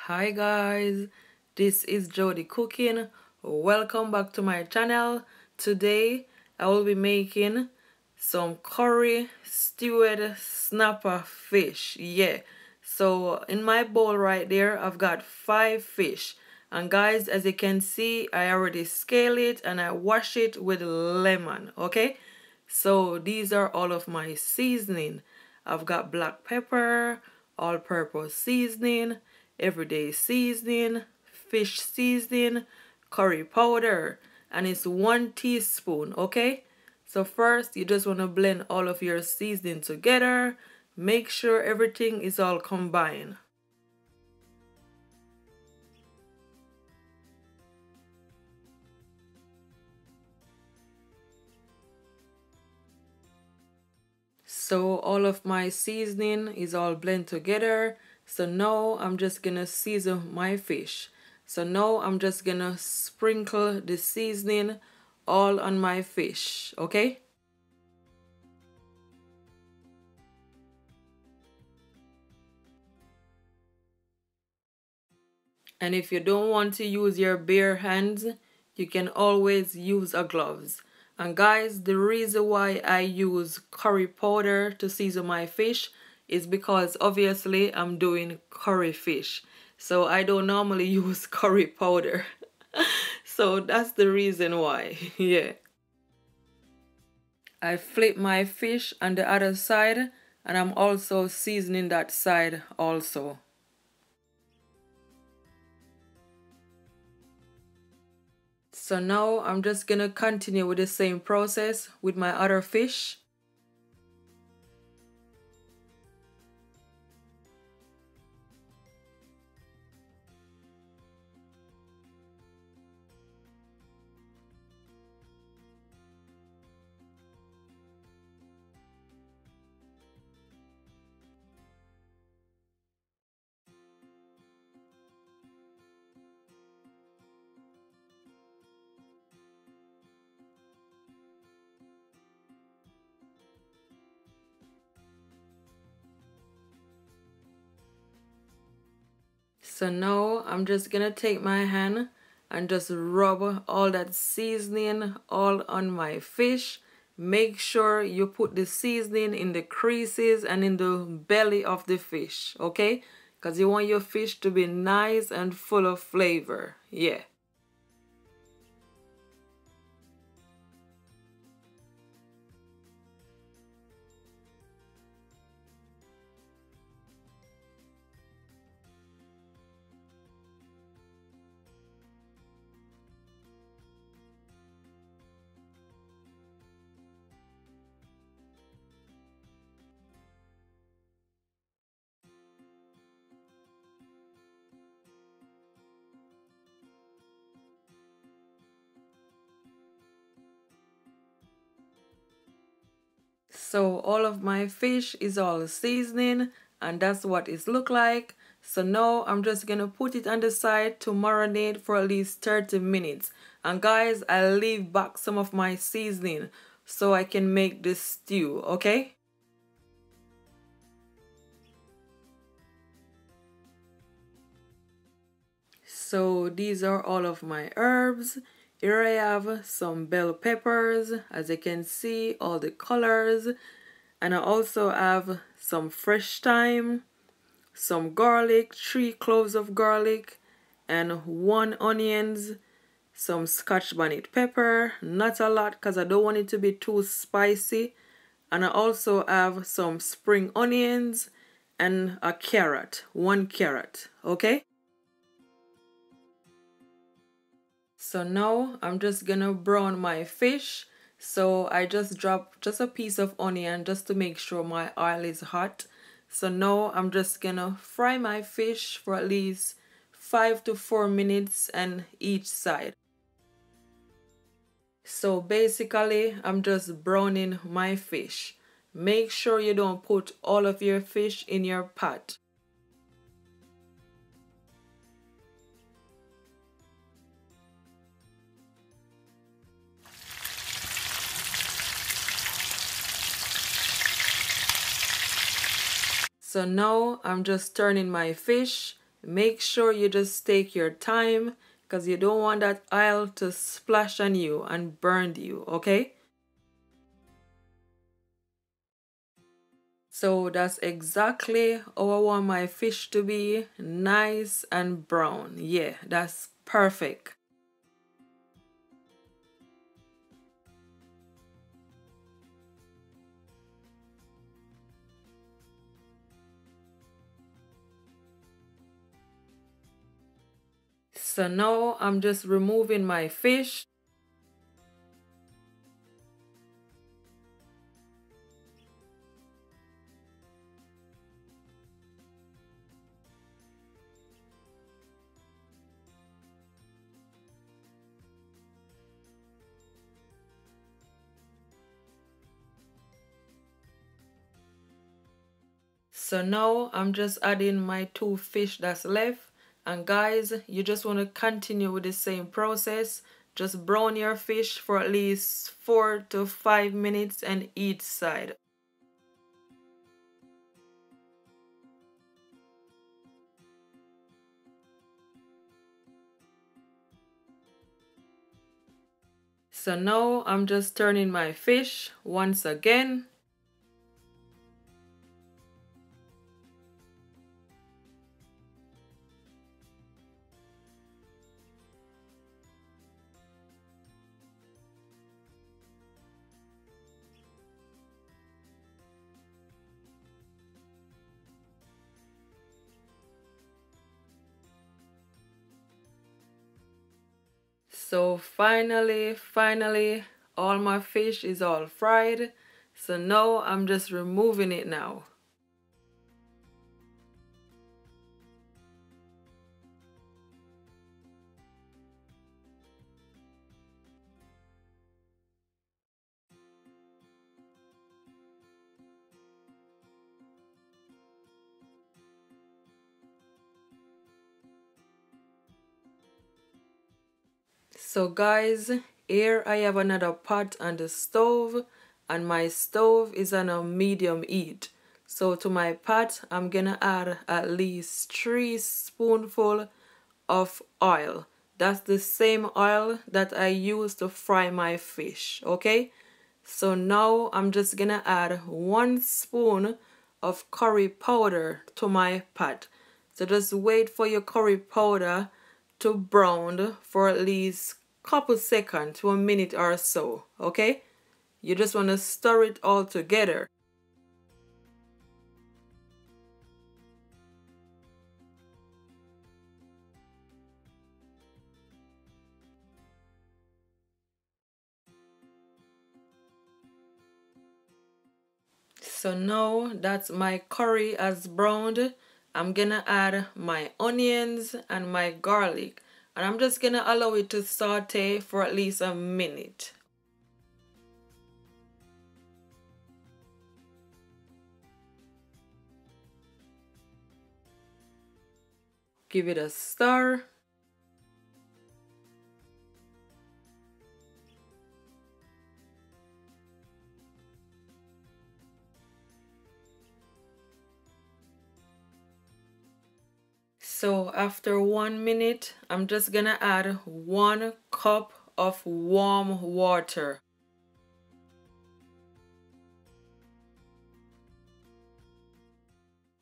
Hi guys, this is Jody Cooking. Welcome back to my channel. Today I will be making some curry stewed snapper fish. So in my bowl right there I've got 5 fish, and guys, as you can see, I already scale it and I wash it with lemon. Okay, so these are all of my seasoning. I've got black pepper, all-purpose seasoning, everyday seasoning, fish seasoning, curry powder, and it's 1 teaspoon. Okay, so first you just want to blend all of your seasoning together. Make sure everything is all combined. So all of my seasoning is all blend together. So now I'm just gonna season my fish. So now I'm just gonna sprinkle the seasoning all on my fish. Okay, and if you don't want to use your bare hands, you can always use a gloves. And guys, the reason why I use curry powder to season my fish is because obviously I'm doing curry fish, so I don't normally use curry powder. So that's the reason why. Yeah, I flip my fish on the other side, and I'm also seasoning that side also. So now I'm just gonna continue with the same process with my other fish. So now I'm just gonna take my hand and just rub all that seasoning all on my fish. Make sure you put the seasoning in the creases and in the belly of the fish, okay? Because you want your fish to be nice and full of flavor. Yeah. So all of my fish is all seasoning, and that's what it look like. So now I'm just gonna put it on the side to marinate for at least 30 minutes. And guys, I'll leave back some of my seasoning so I can make this stew, okay? So these are all of my herbs. Here I have some bell peppers, as you can see, all the colors. And I also have some fresh thyme, some garlic, 3 cloves of garlic, and 1 onions, some Scotch bonnet pepper, not a lot because I don't want it to be too spicy. And I also have some spring onions and a carrot, 1 carrot, okay? So now I'm just gonna brown my fish. So I just drop just a piece of onion just to make sure my oil is hot. So now I'm just gonna fry my fish for at least 5 to 4 minutes on each side. So basically I'm just browning my fish. Make sure you don't put all of your fish in your pot. So now I'm just turning my fish make sure you just take your time because you don't want that oil to splash on you and burn you, okay? So that's exactly how I want my fish to be, nice and brown. Yeah, that's perfect. So now I'm just removing my fish. So now I'm just adding my 2 fish that's left. And guys, you just want to continue with the same process. Just brown your fish for at least 4 to 5 minutes on each side. So now I'm just turning my fish once again. So finally, all my fish is all fried. So now I'm just removing it now. So guys, here I have another pot on the stove, and my stove is on a medium heat. So to my pot, I'm gonna add at least 3 spoonfuls of oil. That's the same oil that I use to fry my fish, okay? So now I'm just gonna add 1 spoon of curry powder to my pot. So just wait for your curry powder to brown for at least couple seconds to a minute or so, okay? You just want to stir it all together. So now that my curry has browned, I'm gonna add my onions and my garlic, and I'm just gonna allow it to saute for at least a minute. Give it a stir. So after 1 minute, I'm just gonna add 1 cup of warm water.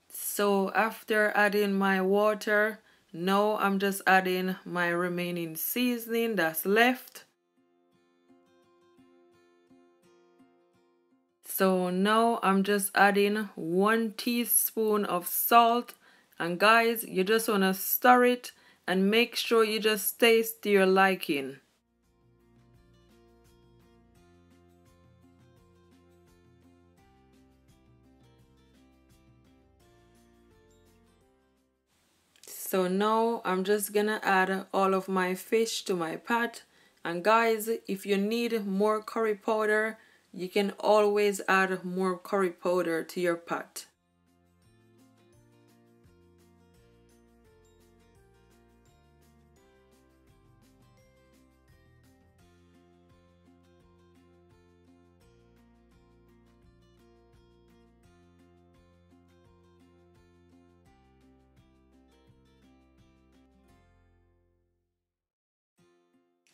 So after adding my water, now I'm just adding my remaining seasoning that's left. So now I'm just adding 1 teaspoon of salt, and guys, you just want to stir it and make sure you just taste to your liking. So now I'm just gonna add all of my fish to my pot, and guys, if you need more curry powder, you can always add more curry powder to your pot.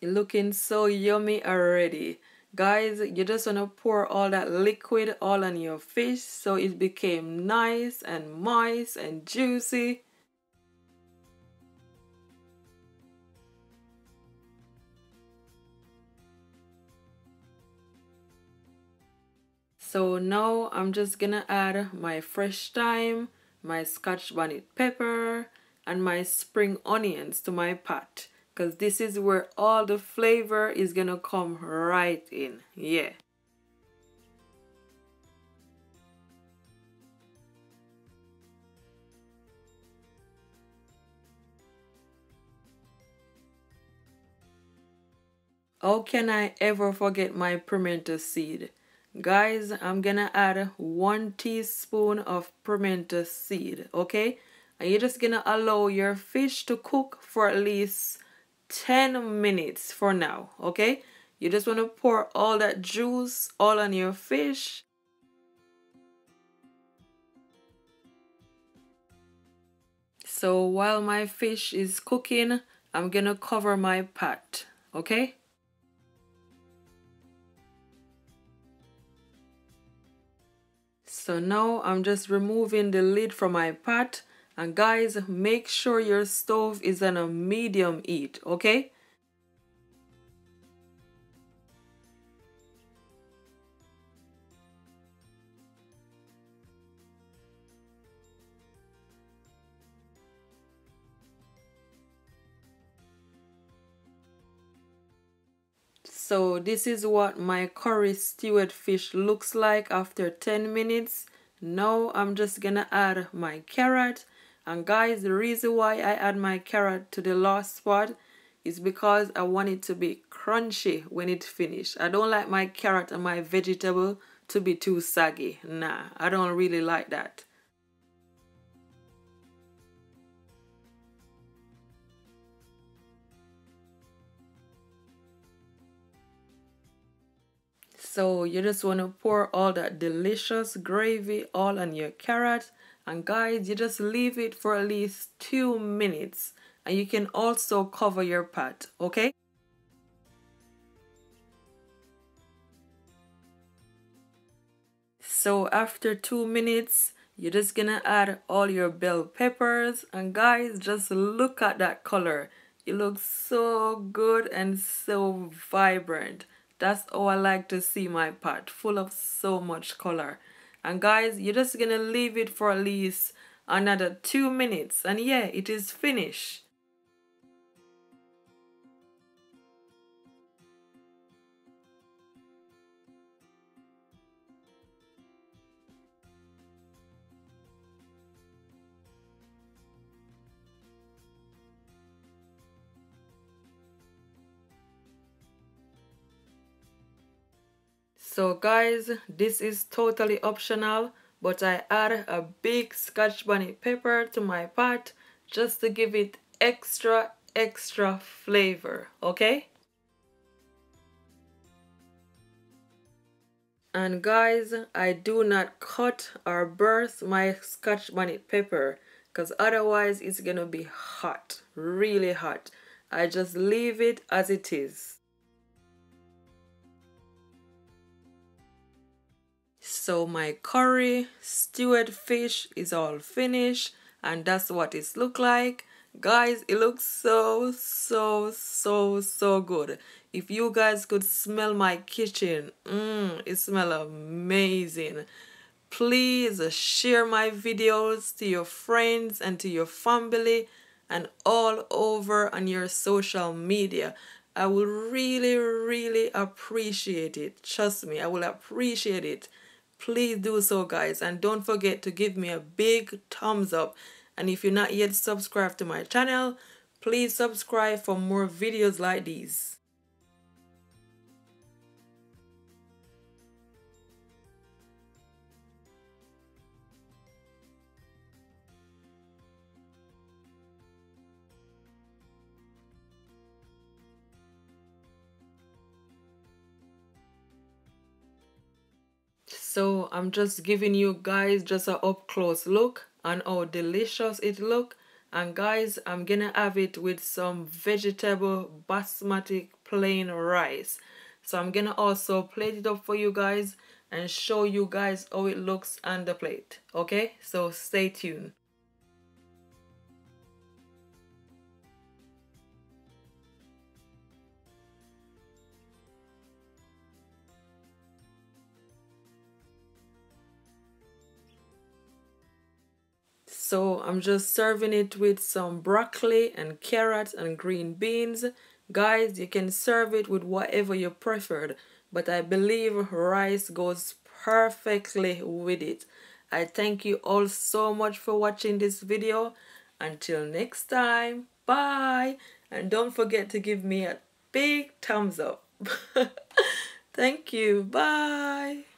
It's looking so yummy already. Guys, you just want to pour all that liquid all on your fish so it became nice and moist and juicy. So now I'm just gonna add my fresh thyme, my Scotch bonnet pepper, and my spring onions to my pot. Because this is where all the flavor is gonna come right in. Yeah. How can I ever forget my pimento seed? Guys, I'm gonna add 1 teaspoon of pimento seed, okay? And you're just gonna allow your fish to cook for at least 10 minutes for now, okay? You just wanna pour all that juice all on your fish. So while my fish is cooking, I'm gonna cover my pot, okay? So now I'm just removing the lid from my pot, and guys, make sure your stove is on a medium heat, okay? So this is what my curry stewed fish looks like after 10 minutes. Now I'm just gonna add my carrot. And guys, the reason why I add my carrot to the last spot is because I want it to be crunchy when it's finished. I don't like my carrot and my vegetable to be too saggy. Nah, I don't really like that. So you just want to pour all that delicious gravy all on your carrot, and guys, you just leave it for at least 2 minutes, and you can also cover your pot, okay? So after 2 minutes, you're just gonna add all your bell peppers, and guys, just look at that color. It looks so good and so vibrant. That's how I like to see my pot, full of so much color. And guys, you're just gonna leave it for at least another 2 minutes, and yeah, it is finished. So guys, this is totally optional, but I add a big Scotch bonnet pepper to my pot just to give it extra flavor, okay? And guys, I do not cut or burst my Scotch bonnet pepper because otherwise it's gonna be hot, really hot. I just leave it as it is. So my curry stewed fish is all finished, and that's what it look like. Guys, it looks so good. If you guys could smell my kitchen, it smells amazing. Please share my videos to your friends and to your family and all over on your social media. I will really appreciate it. Trust me, I will appreciate it. Please do so, guys, and don't forget to give me a big thumbs up. And if you're not yet subscribed to my channel, please subscribe for more videos like these. So I'm just giving you guys just a up close look on how delicious it look. And guys, I'm gonna have it with some vegetable basmati plain rice. So I'm gonna also plate it up for you guys and show you guys how it looks on the plate. Okay, so stay tuned. So I'm just serving it with some broccoli and carrots and green beans. Guys, you can serve it with whatever you preferred, but I believe rice goes perfectly with it. I thank you all so much for watching this video. Until next time, bye! And don't forget to give me a big thumbs up. Thank you, bye!